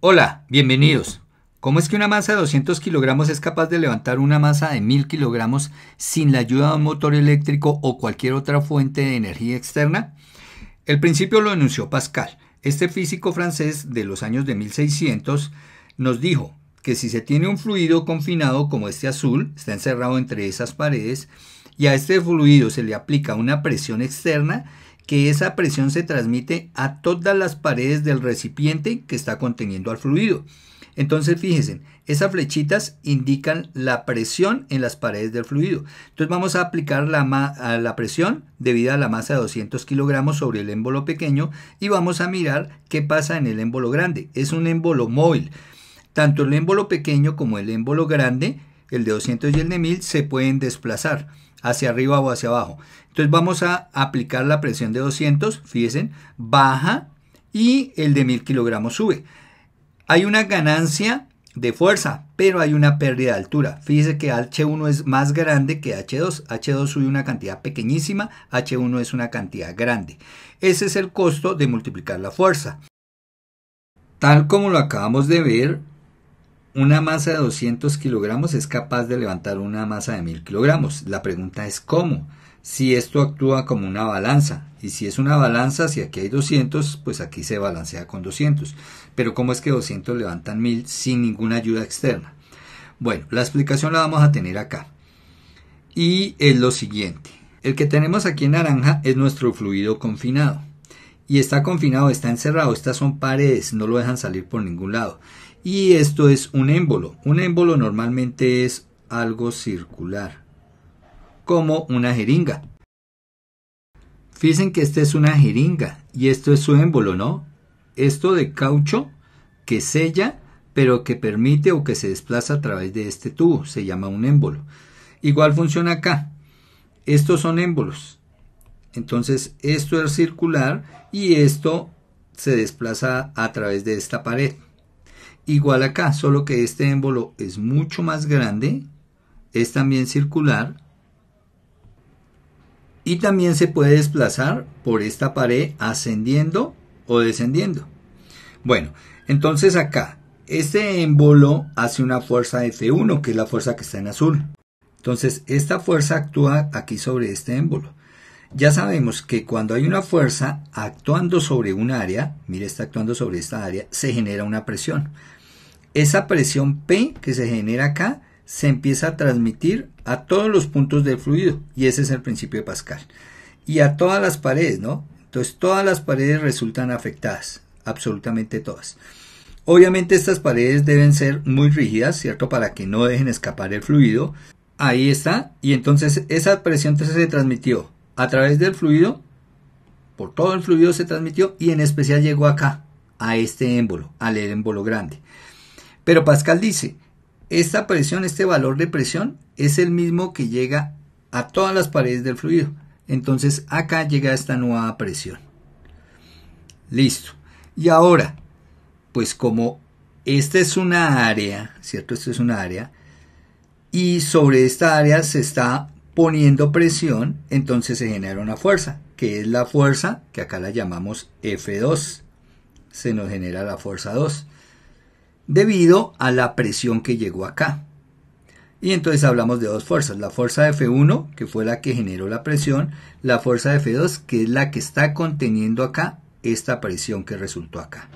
Hola, bienvenidos. ¿Cómo es que una masa de 200 kilogramos es capaz de levantar una masa de 1000 kilogramos sin la ayuda de un motor eléctrico o cualquier otra fuente de energía externa? El principio lo enunció Pascal. Este físico francés de los años de 1600 nos dijo que si se tiene un fluido confinado como este azul, está encerrado entre esas paredes, y a este fluido se le aplica una presión externa, que esa presión se transmite a todas las paredes del recipiente que está conteniendo al fluido. Entonces fíjense, esas flechitas indican la presión en las paredes del fluido. Entonces vamos a aplicar la presión debida a la masa de 200 kilogramos sobre el émbolo pequeño y vamos a mirar qué pasa en el émbolo grande. Es un émbolo móvil. Tanto el émbolo pequeño como el émbolo grande, el de 200 y el de 1000, se pueden desplazar hacia arriba o hacia abajo. Entonces vamos a aplicar la presión de 200, fíjense, baja, y el de 1000 kilogramos sube. Hay una ganancia de fuerza, pero hay una pérdida de altura. Fíjese que H1 es más grande que H2. H2 sube una cantidad pequeñísima, H1 es una cantidad grande. Ese es el costo de multiplicar la fuerza. Tal como lo acabamos de ver, una masa de 200 kilogramos es capaz de levantar una masa de 1000 kilogramos. La pregunta es ¿cómo? Si esto actúa como una balanza. Y si es una balanza, si aquí hay 200, pues aquí se balancea con 200. Pero ¿cómo es que 200 levantan 1000 sin ninguna ayuda externa? Bueno, la explicación la vamos a tener acá. Y es lo siguiente. El que tenemos aquí en naranja es nuestro fluido confinado. Y está confinado, está encerrado. Estas son paredes, no lo dejan salir por ningún lado. Y esto es un émbolo. Un émbolo normalmente es algo circular, como una jeringa. Fíjense que esta es una jeringa y esto es su émbolo, ¿no? Esto de caucho que sella, pero que permite o que se desplaza a través de este tubo, se llama un émbolo. Igual funciona acá. Estos son émbolos. Entonces esto es circular y esto se desplaza a través de esta pared. Igual acá, solo que este émbolo es mucho más grande, es también circular y también se puede desplazar por esta pared ascendiendo o descendiendo. Bueno, entonces acá, este émbolo hace una fuerza F1, que es la fuerza que está en azul. Entonces esta fuerza actúa aquí sobre este émbolo. Ya sabemos que cuando hay una fuerza actuando sobre un área, mire, está actuando sobre esta área, se genera una presión. Esa presión P que se genera acá se empieza a transmitir a todos los puntos del fluido y ese es el principio de Pascal. Y a todas las paredes, ¿no? Entonces todas las paredes resultan afectadas, absolutamente todas. Obviamente estas paredes deben ser muy rígidas, ¿cierto? Para que no dejen escapar el fluido. Ahí está. Y entonces esa presión se transmitió a través del fluido, por todo el fluido se transmitió y en especial llegó acá, a este émbolo, al émbolo grande. Pero Pascal dice, esta presión, este valor de presión es el mismo que llega a todas las paredes del fluido. Entonces acá llega esta nueva presión. Listo. Y ahora, pues como esta es una área, ¿cierto? Esto es una área. Y sobre esta área se está poniendo presión, entonces se genera una fuerza, que es la fuerza que acá la llamamos F2. Se nos genera la fuerza 2. Debido a la presión que llegó acá. Y entonces hablamos de dos fuerzas, la fuerza F1, que fue la que generó la presión, la fuerza F2, que es la que está conteniendo acá esta presión que resultó acá.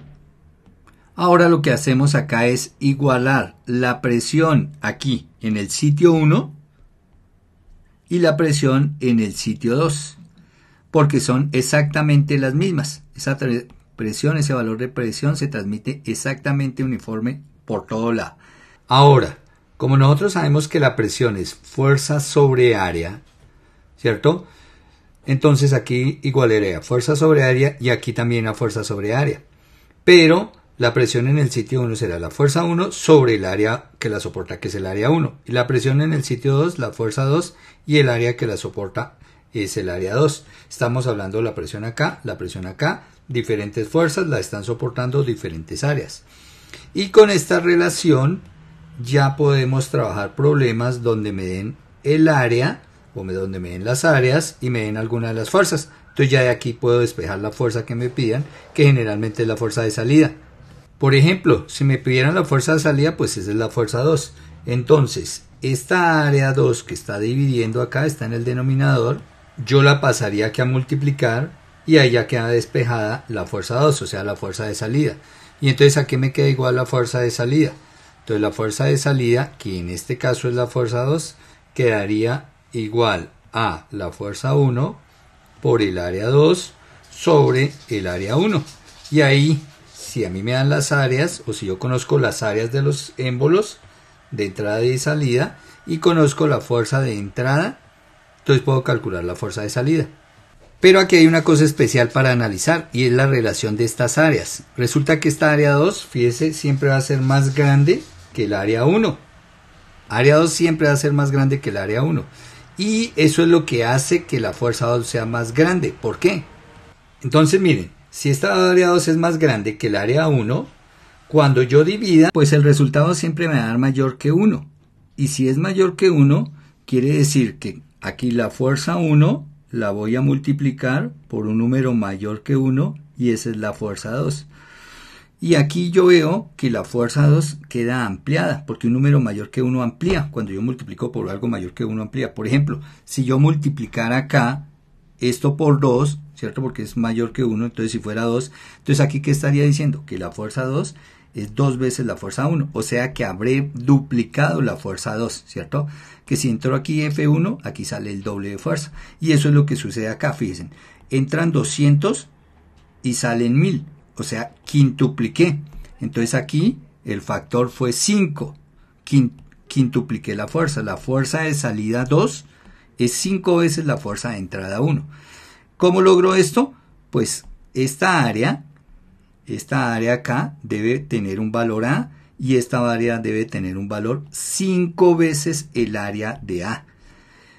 Ahora lo que hacemos acá es igualar la presión aquí en el sitio 1 y la presión en el sitio 2, porque son exactamente las mismas. Esa presión, ese valor de presión se transmite exactamente uniforme por todo lado. Ahora, como nosotros sabemos que la presión es fuerza sobre área, ¿cierto? Entonces aquí igualaría fuerza sobre área y aquí también la fuerza sobre área. Pero la presión en el sitio 1 será la fuerza 1 sobre el área que la soporta, que es el área 1. Y la presión en el sitio 2, la fuerza 2, y el área que la soporta es el área 2. Estamos hablando de la presión acá, diferentes fuerzas la están soportando diferentes áreas. Y con esta relación ya podemos trabajar problemas donde me den el área, o donde me den las áreas y me den alguna de las fuerzas. Entonces ya de aquí puedo despejar la fuerza que me pidan, que generalmente es la fuerza de salida. Por ejemplo, si me pidieran la fuerza de salida, pues esa es la fuerza 2. Entonces, esta área 2 que está dividiendo acá, está en el denominador, yo la pasaría aquí a multiplicar y ahí ya queda despejada la fuerza 2, o sea, la fuerza de salida. Y entonces aquí me queda igual la fuerza de salida. Entonces la fuerza de salida, que en este caso es la fuerza 2, quedaría igual a la fuerza 1 por el área 2 sobre el área 1. Y ahí, si a mí me dan las áreas, o si yo conozco las áreas de los émbolos de entrada y salida, y conozco la fuerza de entrada, entonces puedo calcular la fuerza de salida. Pero aquí hay una cosa especial para analizar, y es la relación de estas áreas. Resulta que esta área 2, fíjese, siempre va a ser más grande que el área 1. Área 2 siempre va a ser más grande que el área 1. Y eso es lo que hace que la fuerza 2 sea más grande. ¿Por qué? Entonces miren, si esta área 2 es más grande que el área 1, cuando yo divida, pues el resultado siempre me va a dar mayor que 1. Y si es mayor que 1, quiere decir que aquí la fuerza 1 la voy a multiplicar por un número mayor que 1 y esa es la fuerza 2. Y aquí yo veo que la fuerza 2 queda ampliada, porque un número mayor que 1 amplía. Cuando yo multiplico por algo mayor que 1 amplía. Por ejemplo, si yo multiplicara acá esto por 2, ¿cierto? Porque es mayor que 1, entonces si fuera 2, entonces aquí ¿qué estaría diciendo? Que la fuerza 2 es 2 veces la fuerza 1, o sea que habré duplicado la fuerza 2, ¿cierto? Que si entro aquí F1, aquí sale el doble de fuerza. Y eso es lo que sucede acá, fíjense. Entran 200 y salen 1000. O sea, quintupliqué. Entonces aquí el factor fue 5. Quintupliqué la fuerza. La fuerza de salida 2 es 5 veces la fuerza de entrada 1. ¿Cómo logro esto? Pues esta área acá debe tener un valor A y esta área debe tener un valor 5 veces el área de A.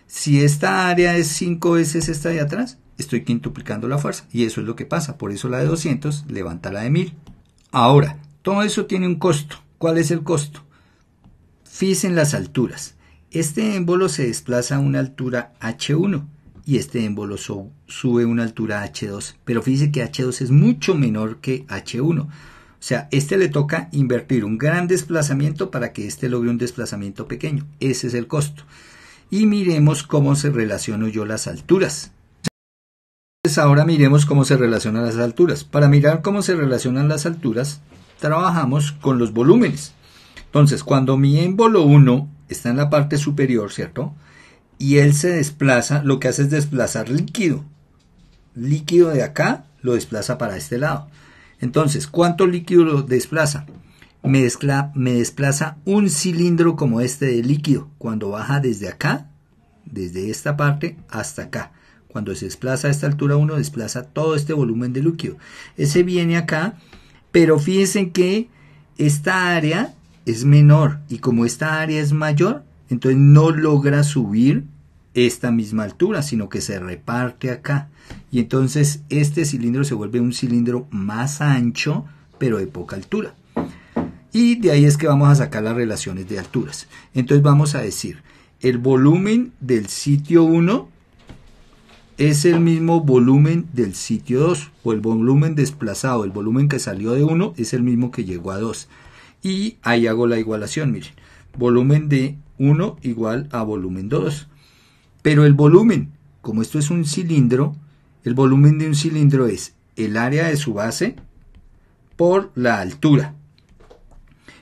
Si esta área es 5 veces esta de atrás, estoy quintuplicando la fuerza y eso es lo que pasa. Por eso la de 200 levanta la de 1000. Ahora, todo eso tiene un costo. ¿Cuál es el costo? Fíjense en las alturas. Este émbolo se desplaza a una altura H1 y este émbolo sube a una altura H2. Pero fíjense que H2 es mucho menor que H1. O sea, este le toca invertir un gran desplazamiento para que este logre un desplazamiento pequeño. Ese es el costo. Y miremos cómo se relaciono yo las alturas. Entonces ahora miremos cómo se relacionan las alturas. Para mirar cómo se relacionan las alturas, trabajamos con los volúmenes. Entonces, cuando mi émbolo 1 está en la parte superior, ¿cierto? Y él se desplaza, lo que hace es desplazar líquido. Líquido de acá lo desplaza para este lado. Entonces, ¿cuánto líquido lo desplaza? Me desplaza un cilindro como este de líquido. Cuando baja desde acá, desde esta parte hasta acá. Cuando se desplaza a esta altura 1, desplaza todo este volumen de líquido. Ese viene acá, pero fíjense que esta área es menor y como esta área es mayor, entonces no logra subir esta misma altura, sino que se reparte acá. Y entonces este cilindro se vuelve un cilindro más ancho, pero de poca altura. Y de ahí es que vamos a sacar las relaciones de alturas. Entonces vamos a decir, el volumen del sitio 1 es el mismo volumen del sitio 2, o el volumen desplazado, el volumen que salió de 1 es el mismo que llegó a 2. Y ahí hago la igualación, miren, volumen de 1 igual a volumen 2. Pero el volumen, como esto es un cilindro, el volumen de un cilindro es el área de su base por la altura.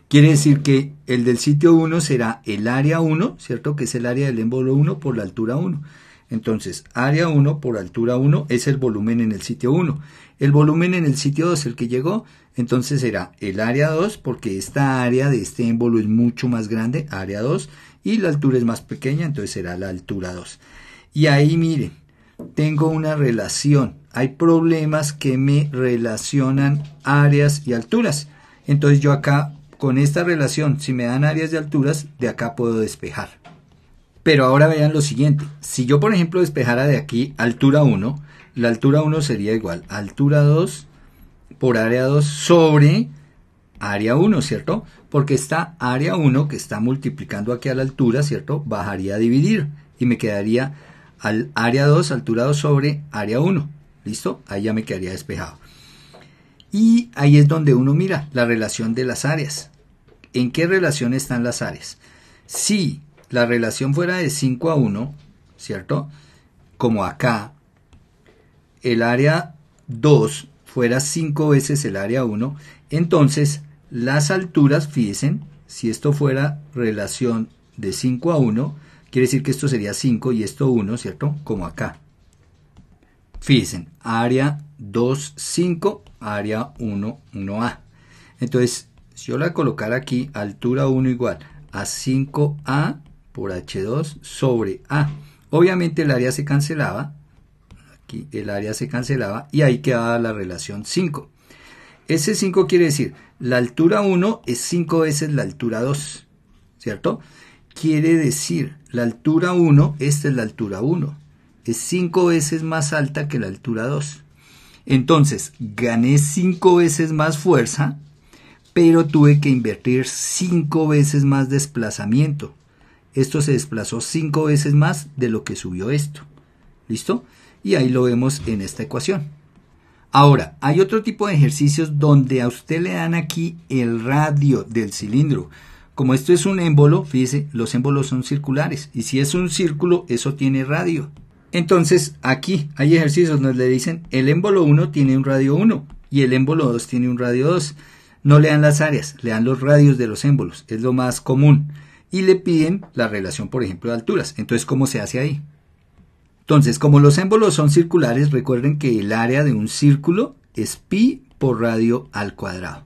Quiere decir que el del sitio 1 será el área 1, ¿cierto? Que es el área del émbolo 1 por la altura 1. Entonces, área 1 por altura 1 es el volumen en el sitio 1. El volumen en el sitio 2, el que llegó, entonces será el área 2, porque esta área de este émbolo es mucho más grande, área 2, y la altura es más pequeña, entonces será la altura 2. Y ahí miren, tengo una relación. Hay problemas que me relacionan áreas y alturas. Entonces yo acá, con esta relación, si me dan áreas y alturas, de acá puedo despejar. Pero ahora vean lo siguiente, si yo por ejemplo despejara de aquí altura 1, la altura 1 sería igual a altura 2 por área 2 sobre área 1, ¿cierto? Porque esta área 1 que está multiplicando aquí a la altura, ¿cierto? Bajaría a dividir y me quedaría al área 2, altura 2 sobre área 1, ¿listo? Ahí ya me quedaría despejado. Y ahí es donde uno mira la relación de las áreas. ¿En qué relación están las áreas? Si la relación fuera de 5:1, ¿cierto? Como acá, el área 2 fuera 5 veces el área 1, entonces las alturas, fíjense, si esto fuera relación de 5:1, quiere decir que esto sería 5 y esto 1, ¿cierto? Como acá. Fíjense, área 2, 5, área 1, 1A. Entonces, si yo la colocara aquí, altura 1 igual a 5A por H2 sobre A. Obviamente el área se cancelaba, aquí el área se cancelaba y ahí quedaba la relación 5. Ese 5 quiere decir, la altura 1 es 5 veces la altura 2, ¿cierto? Quiere decir, la altura 1, esta es la altura 1, es 5 veces más alta que la altura 2. Entonces, gané 5 veces más fuerza, pero tuve que invertir 5 veces más desplazamiento. Esto se desplazó 5 veces más de lo que subió esto. ¿Listo? Y ahí lo vemos en esta ecuación. Ahora, hay otro tipo de ejercicios donde a usted le dan aquí el radio del cilindro. Como esto es un émbolo, fíjese, los émbolos son circulares. Y si es un círculo, eso tiene radio. Entonces, aquí hay ejercicios donde le dicen, el émbolo 1 tiene un radio 1 y el émbolo 2 tiene un radio 2. No le dan las áreas, le dan los radios de los émbolos, es lo más común. Y le piden la relación, por ejemplo, de alturas. Entonces, ¿cómo se hace ahí? Entonces, como los émbolos son circulares, recuerden que el área de un círculo es pi por radio al cuadrado.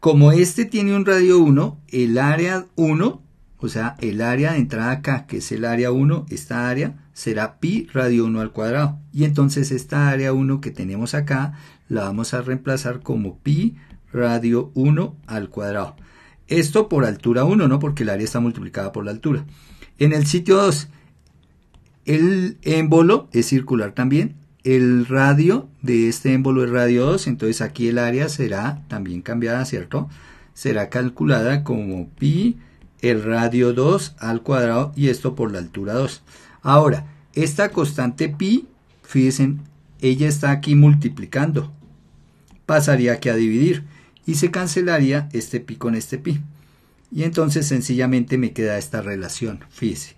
Como este tiene un radio 1, el área 1, o sea, el área de entrada acá, que es el área 1, esta área, será pi radio 1 al cuadrado. Y entonces esta área 1 que tenemos acá, la vamos a reemplazar como pi radio 1 al cuadrado. Esto por altura 1, ¿no? Porque el área está multiplicada por la altura. En el sitio 2, el émbolo es circular también. El radio de este émbolo es radio 2, entonces aquí el área será también cambiada, ¿cierto? Será calculada como pi el radio 2 al cuadrado y esto por la altura 2. Ahora, esta constante pi, fíjense, ella está aquí multiplicando. Pasaría aquí a dividir y se cancelaría este pi con este pi. Y entonces sencillamente me queda esta relación, fíjense.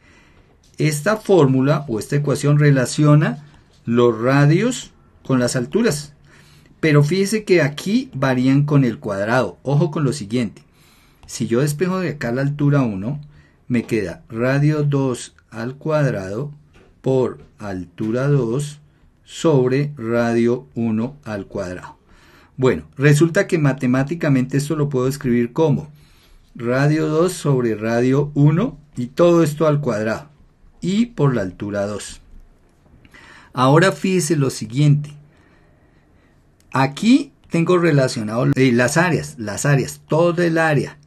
Esta fórmula o esta ecuación relaciona los radios con las alturas. Pero fíjese que aquí varían con el cuadrado. Ojo con lo siguiente. Si yo despejo de acá la altura 1, me queda radio 2 al cuadrado por altura 2 sobre radio 1 al cuadrado. Bueno, resulta que matemáticamente esto lo puedo escribir como radio 2 sobre radio 1 y todo esto al cuadrado y por la altura 2. Ahora fíjese lo siguiente. Aquí tengo relacionado las áreas, todo el área.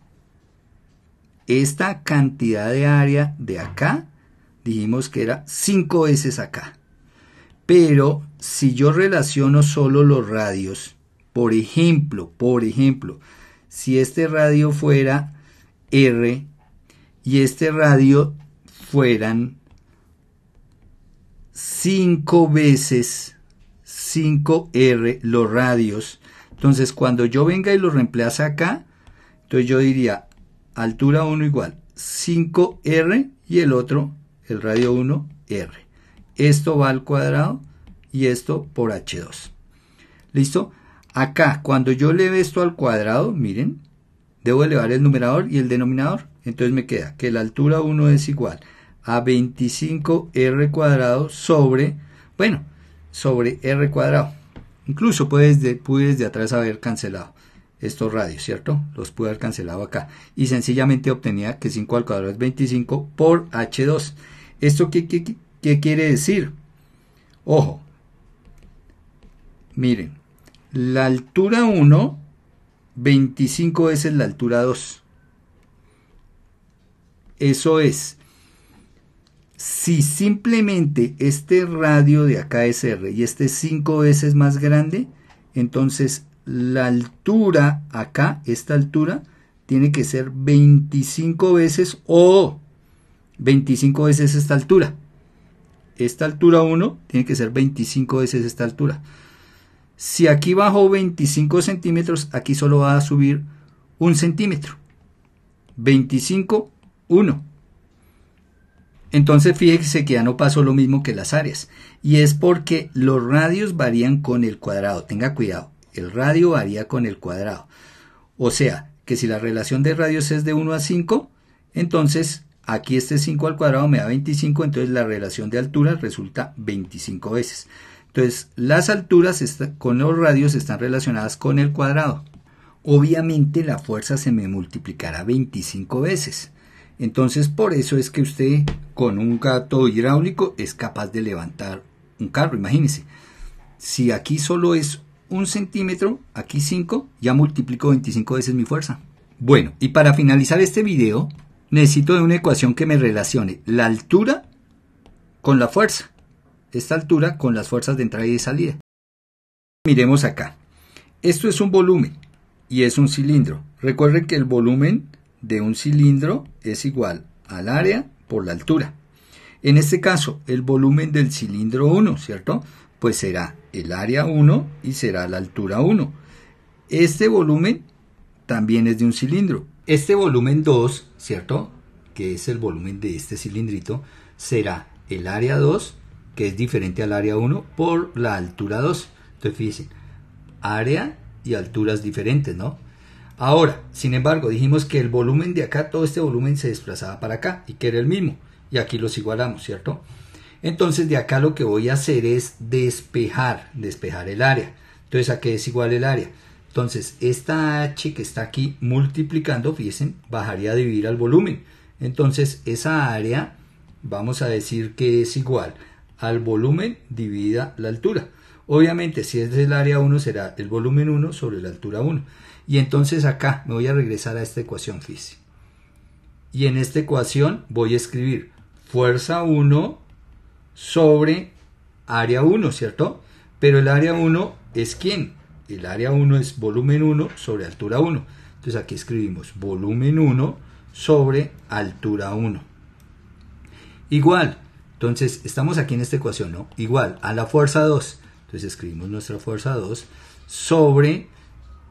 Esta cantidad de área de acá, dijimos que era 5 veces acá. Pero si yo relaciono solo los radios, por ejemplo, si este radio fuera R y este radio fueran 5 veces 5R los radios, entonces cuando yo venga y lo reemplace acá, entonces yo diría altura 1 igual 5R y el otro, el radio 1, R. Esto va al cuadrado y esto por H2. ¿Listo? Acá, cuando yo eleve esto al cuadrado, miren, debo elevar el numerador y el denominador. Entonces me queda que la altura 1 es igual a 25R cuadrado sobre, bueno, sobre R cuadrado. Incluso pude desde atrás haber cancelado estos radios, ¿cierto? Los pude haber cancelado acá. Y sencillamente obtenía que 5 al cuadrado es 25 por H2. ¿Esto qué quiere decir? Ojo. Miren. La altura 1, 25 veces la altura 2. Eso es. Si simplemente este radio de acá es R y este es 5 veces más grande, entonces la altura acá, esta altura, tiene que ser 25 veces o 25 veces esta altura. Esta altura 1 tiene que ser 25 veces esta altura. Si aquí bajó 25 centímetros, aquí solo va a subir 1 centímetro. 25, 1. Entonces fíjese que ya no pasó lo mismo que las áreas. Y es porque los radios varían con el cuadrado. Tenga cuidado, el radio varía con el cuadrado. O sea, que si la relación de radios es de 1 a 5, entonces aquí este 5 al cuadrado me da 25, entonces la relación de alturas resulta 25 veces. Entonces las alturas con los radios están relacionadas con el cuadrado. Obviamente la fuerza se me multiplicará 25 veces. Entonces por eso es que usted con un gato hidráulico es capaz de levantar un carro. Imagínese, si aquí solo es 1 centímetro, aquí 5, ya multiplico 25 veces mi fuerza. Bueno, y para finalizar este video, necesito de una ecuación que me relacione la altura con la fuerza. Esta altura con las fuerzas de entrada y de salida. Miremos acá. Esto es un volumen y es un cilindro. Recuerden que el volumen de un cilindro es igual al área por la altura. En este caso, el volumen del cilindro 1, ¿cierto? Pues será el área 1 y será la altura 1. Este volumen también es de un cilindro. Este volumen 2, ¿cierto? Que es el volumen de este cilindrito, será el área 2, que es diferente al área 1, por la altura 2. Entonces fíjense, área y alturas diferentes, ¿no? Ahora, sin embargo, dijimos que el volumen de acá, todo este volumen se desplazaba para acá y que era el mismo. Y aquí los igualamos, ¿cierto? Entonces de acá lo que voy a hacer es despejar el área. Entonces, ¿a qué es igual el área? Entonces, esta h que está aquí multiplicando, fíjense, bajaría a dividir al volumen. Entonces, esa área, vamos a decir que es igual al volumen dividida la altura. Obviamente, si es del área 1, será el volumen 1 sobre la altura 1. Y entonces acá me voy a regresar a esta ecuación, fíjense. Y en esta ecuación voy a escribir fuerza 1 sobre área 1, ¿cierto? Pero el área 1 es ¿quién? El área 1 es volumen 1 sobre altura 1. Entonces aquí escribimos volumen 1 sobre altura 1. Igual, entonces estamos aquí en esta ecuación, ¿no? Igual a la fuerza 2. Entonces escribimos nuestra fuerza 2 sobre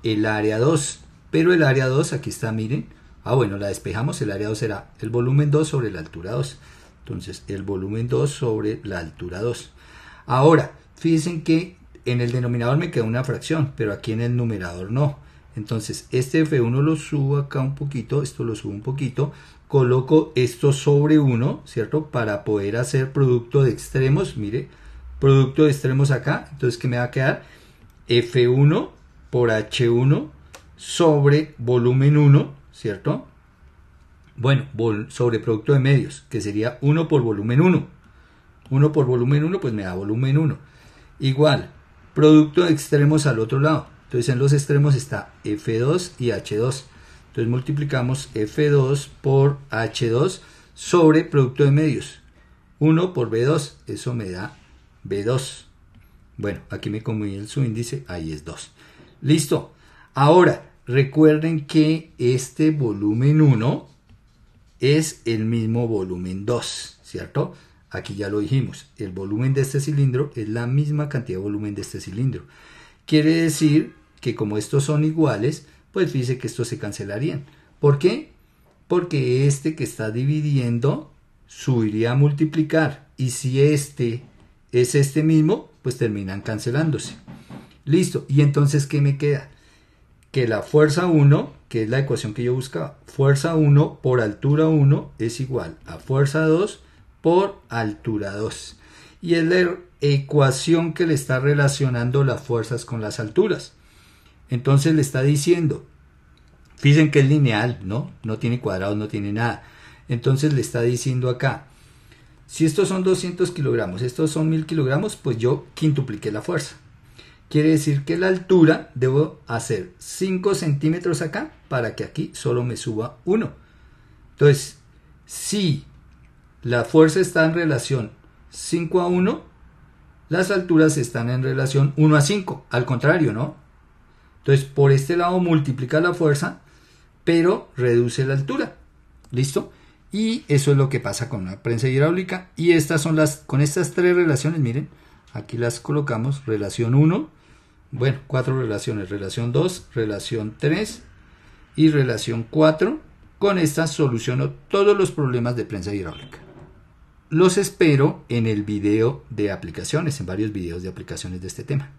el área 2. Pero el área 2, aquí está, miren. Bueno, la despejamos. El área 2 será el volumen 2 sobre la altura 2. Entonces, el volumen 2 sobre la altura 2. Ahora, fíjense que en el denominador me queda una fracción, pero aquí en el numerador no. Entonces, este F1 lo subo acá un poquito, esto lo subo un poquito, coloco esto sobre 1, ¿cierto? Para poder hacer producto de extremos, mire, producto de extremos acá. Entonces, ¿qué me va a quedar? F1 por H1 sobre volumen 1, ¿cierto? Bueno, sobre producto de medios, que sería 1 por volumen 1. 1 por volumen 1, pues me da volumen 1. Igual, producto de extremos al otro lado. Entonces en los extremos está F2 y H2. Entonces multiplicamos F2 por H2 sobre producto de medios. 1 por B2, eso me da B2. Bueno, aquí me comí el subíndice, ahí es 2. Listo. Ahora, recuerden que este volumen 1 es el mismo volumen 2, ¿cierto? Aquí ya lo dijimos, el volumen de este cilindro es la misma cantidad de volumen de este cilindro. Quiere decir que como estos son iguales, pues fíjese que estos se cancelarían. ¿Por qué? Porque este que está dividiendo subiría a multiplicar, y si este es este mismo, pues terminan cancelándose. Listo, y entonces ¿qué me queda? Que la fuerza 1, que es la ecuación que yo buscaba, fuerza 1 por altura 1 es igual a fuerza 2 por altura 2. Y es la ecuación que le está relacionando las fuerzas con las alturas. Entonces le está diciendo, fíjense que es lineal, ¿no? No tiene cuadrados, no tiene nada. Entonces le está diciendo acá, si estos son 200 kilogramos, estos son 1000 kilogramos, pues yo quintupliqué la fuerza. Quiere decir que la altura debo hacer 5 centímetros acá para que aquí solo me suba 1. Entonces, si la fuerza está en relación 5 a 1, las alturas están en relación 1 a 5. Al contrario, ¿no? Entonces, por este lado multiplica la fuerza, pero reduce la altura. ¿Listo? Y eso es lo que pasa con una prensa hidráulica. Y estas son con estas tres relaciones, miren, aquí las colocamos, relación 1, Bueno, 4 relaciones, relación 2, relación 3 y relación 4. Con estas soluciono todos los problemas de prensa hidráulica. Los espero en el video de aplicaciones, en varios videos de aplicaciones de este tema.